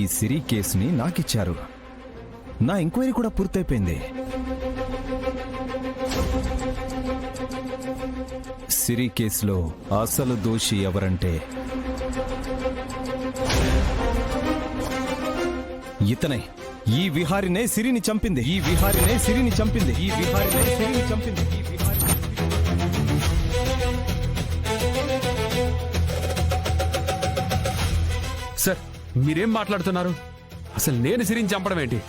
ఈ సిరి కేసుని నాకిచ్చారు. నా ఎంక్వైరీ కూడా పూర్తయిపోయింది. సిరి కేసులో అసలు దోషి ఎవరంటే ఇతనే. ఈ విహారినే సిరిని చంపింది. సార్, మీరేం మాట్లాడుతున్నారు? అసలు నేను సిరిని చంపడం ఏంటి?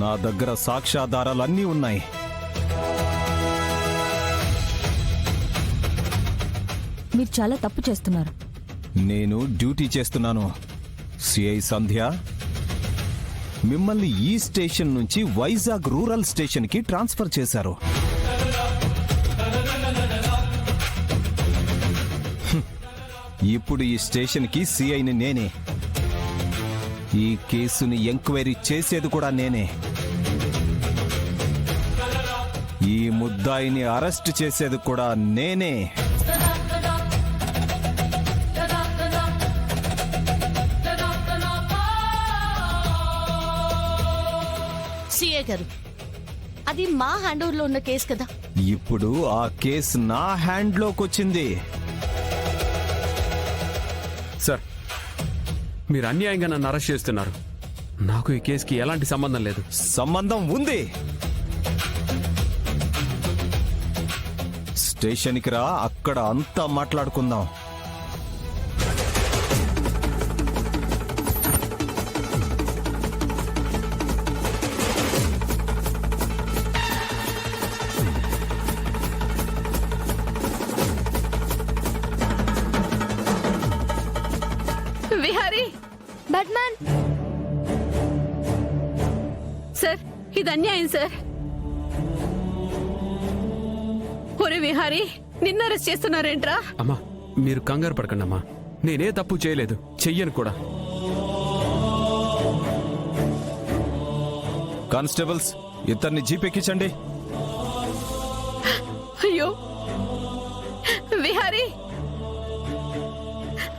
నా దగ్గర సాక్ష్యాధారాలన్నీ ఉన్నాయి. మీరు చాలా తప్పు చేస్తున్నారు. నేను డ్యూటీ చేస్తున్నాను. సిఐ సంధ్య మిమ్మల్ని ఈ స్టేషన్ నుంచి వైజాగ్ రూరల్ స్టేషన్ కి ట్రాన్స్ఫర్ చేశారు. ఇప్పుడు ఈ స్టేషన్ కి సిఐని నేనే. ఈ కేసుని ఎంక్వైరీ చేసేది కూడా నేనే. ఈ ముద్దాయిని అరెస్ట్ చేసేది కూడా నేనే. సిఏ గారు, అది మా హ్యాండ్ ఓవర్ లో ఉన్న కేసు కదా. ఇప్పుడు ఆ కేసు నా హ్యాండ్లోకి వచ్చింది. సార్, మీరు అన్యాయంగా నన్ను అరెస్ట్ చేస్తున్నారు. నాకు ఈ కేసుకి ఎలాంటి సంబంధం లేదు. సంబంధం ఉంది. స్టేషన్కి రా, అక్కడ అంతా మాట్లాడుకుందాం. విహారీ, బ్యాట్మ్యాన్ సార్, ఇది అన్యాయం సార్. ఒరే విహారీ, నిన్న అరెస్ట్ చేస్తున్నారేంట్రా? అమ్మా, మీరు కంగారు పడకండి అమ్మా. నేనే తప్పు చేయలేదు, చెయ్యను కూడా. కానిస్టేబుల్స్, ఇతన్ని జీపెక్కించండి. అయ్యో విహారీ,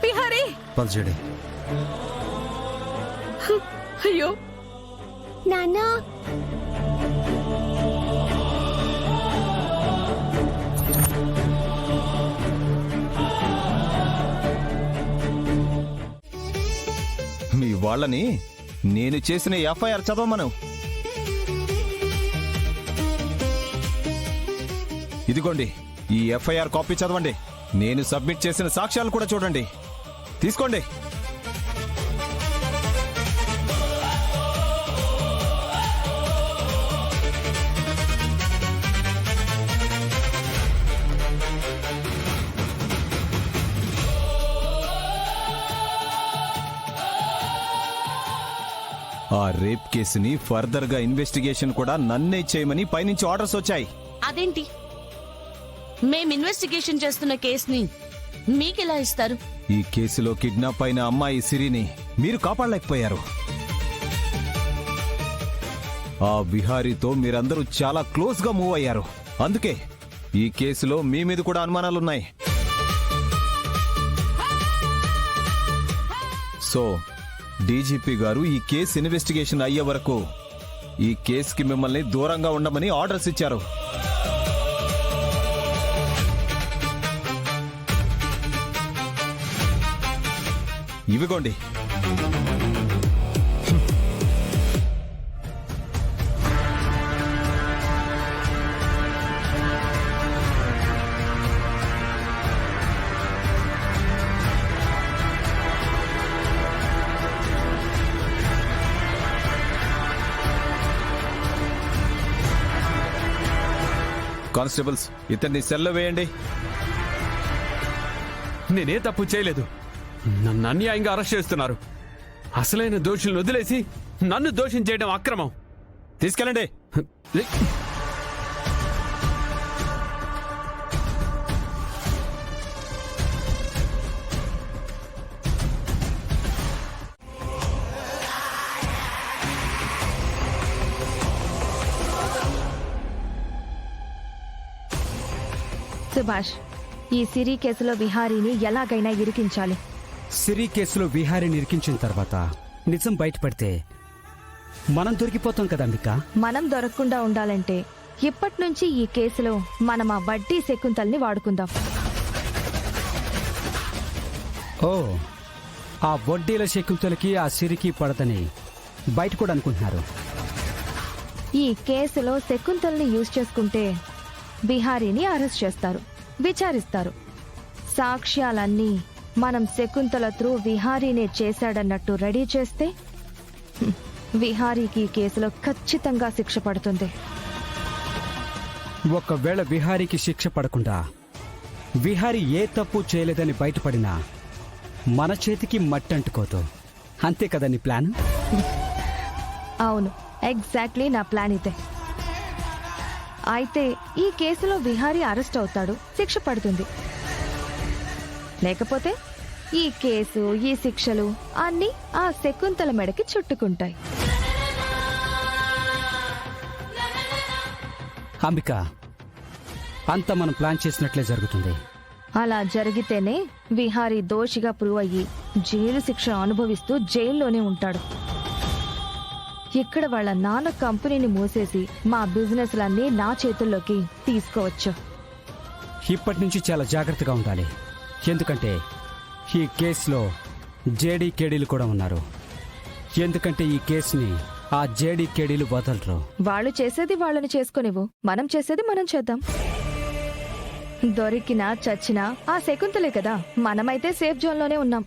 విహారీ, పల్చేడి. అయ్యో నాన్నా. మీ వాళ్ళని నేను చేసిన ఎఫ్ఐఆర్ చదవమను. ఇదిగోండి, ఈ ఎఫ్ఐఆర్ కాపీ చదవండి. నేను సబ్మిట్ చేసిన సాక్ష్యాలు కూడా చూడండి. తీసుకోండి. ఆ రేప్ కేసుని ఫర్దర్ గా ఇన్వెస్టిగేషన్ కూడా నన్నే చేయమని పైనుంచి ఆర్డర్స్ వచ్చాయి. అదేంటి? మేం ఇన్వెస్టిగేషన్ చేస్తున్న కేసుని మీకెలా ఇస్తారు? ఈ కేసులో కిడ్నాప్ అయిన అమ్మాయి సిరిని మీరు కాపాడలేకపోయారు. ఆ విహారీతో మీరందరూ చాలా క్లోజ్ గా మూవ్ అయ్యారు. అందుకే ఈ కేసులో మీ మీద కూడా అనుమానాలున్నాయి. సో డీజీపీ గారు ఈ కేసు ఇన్వెస్టిగేషన్ అయ్యే వరకు ఈ కేసుకి మిమ్మల్ని దూరంగా ఉండమని ఆర్డర్స్ ఇచ్చారు. ఇవిగోండి. కానిస్టేబుల్స్, ఇతన్ని సెల్లో వేయండి. నేనే తప్పు చేయలేదు. నన్ను అన్యాయంగా అరెస్ట్ చేస్తున్నారు. అసలైన దోషులను వదిలేసి నన్ను దోషం చేయడం అక్రమం. తీసుకెళ్ళండి. సుభాష్, ఈ సిరి కేసులో విహారీని ఎలాగైనా ఇరికించాలి. సిరి కేసులో విహారీని ఇరికించిన తర్వాత నిజం బయటపడితే మనం దొరికిపోతాం కదా అంబిక. మనం దొరకకుండా ఉండాలంటే ఇప్పటి నుంచి ఈ కేసులో మనం ఆ వడ్డీ శకుంతల్ని వాడుకుందాం. ఓ, ఆ వడ్డీల శకుంతలకి ఆ సిరికి పడదని బయట కూడా అనుకుంటున్నారు. ఈ కేసులో శకుంతల్ని యూజ్ చేసుకుంటే బిహారీని అరెస్ట్ చేస్తారు, విచారిస్తారు. సాక్ష్యాలన్నీ మనం శకుంతల త్రూ విహారీనే చేశాడన్నట్టు రెడీ చేస్తే విహారీకి ఈ కేసులో ఖచ్చితంగా శిక్ష పడుతుంది. ఒకవేళ విహారీకి శిక్ష పడకుండా విహారీ ఏ తప్పు చేయలేదని బయటపడినా మన చేతికి మట్టి అంటుకోదు. అంతే కదా నీ ప్లాన్? అవును, ఎగ్జాక్ట్లీ నా ప్లాన్ ఇదే. అయితే ఈ కేసులో విహారీ అరెస్ట్ అవుతాడు, శిక్ష పడుతుంది. లేకపోతే ఈ కేసు, ఈ శిక్షలు అన్నీ ఆ శకుంతల మెడకి చుట్టుకుంటాయి. అంబిక, అంతా మనం ప్లాన్ చేసినట్లే జరుగుతుంది. అలా జరిగితేనే విహారీ దోషిగా ప్రూవ్ అయ్యి జైలు శిక్ష అనుభవిస్తూ జైల్లోనే ఉంటాడు. ఇక్కడ వాళ్ళ నాన్న కంపెనీని మూసేసి మా బిజినెస్లన్నీ నా చేతుల్లోకి తీసుకోవచ్చు. ఇప్పటి నుంచి చాలా జాగ్రత్తగా ఉండాలి. ఎందుకంటే ఈ కేసులో జేడీ కేడీలు కూడా ఉన్నారు. ఎందుకంటే ఈ కేసుని ఆ జేడీ కేడీలు వదలరు. వాళ్ళు చేసేది వాళ్ళని చేసుకోనివ్వు, మనం చేసేది మనం చేద్దాం. దొరికినా చచ్చినా ఆ శకుంతలే కదా, మనమైతే సేఫ్ జోన్లోనే ఉన్నాం.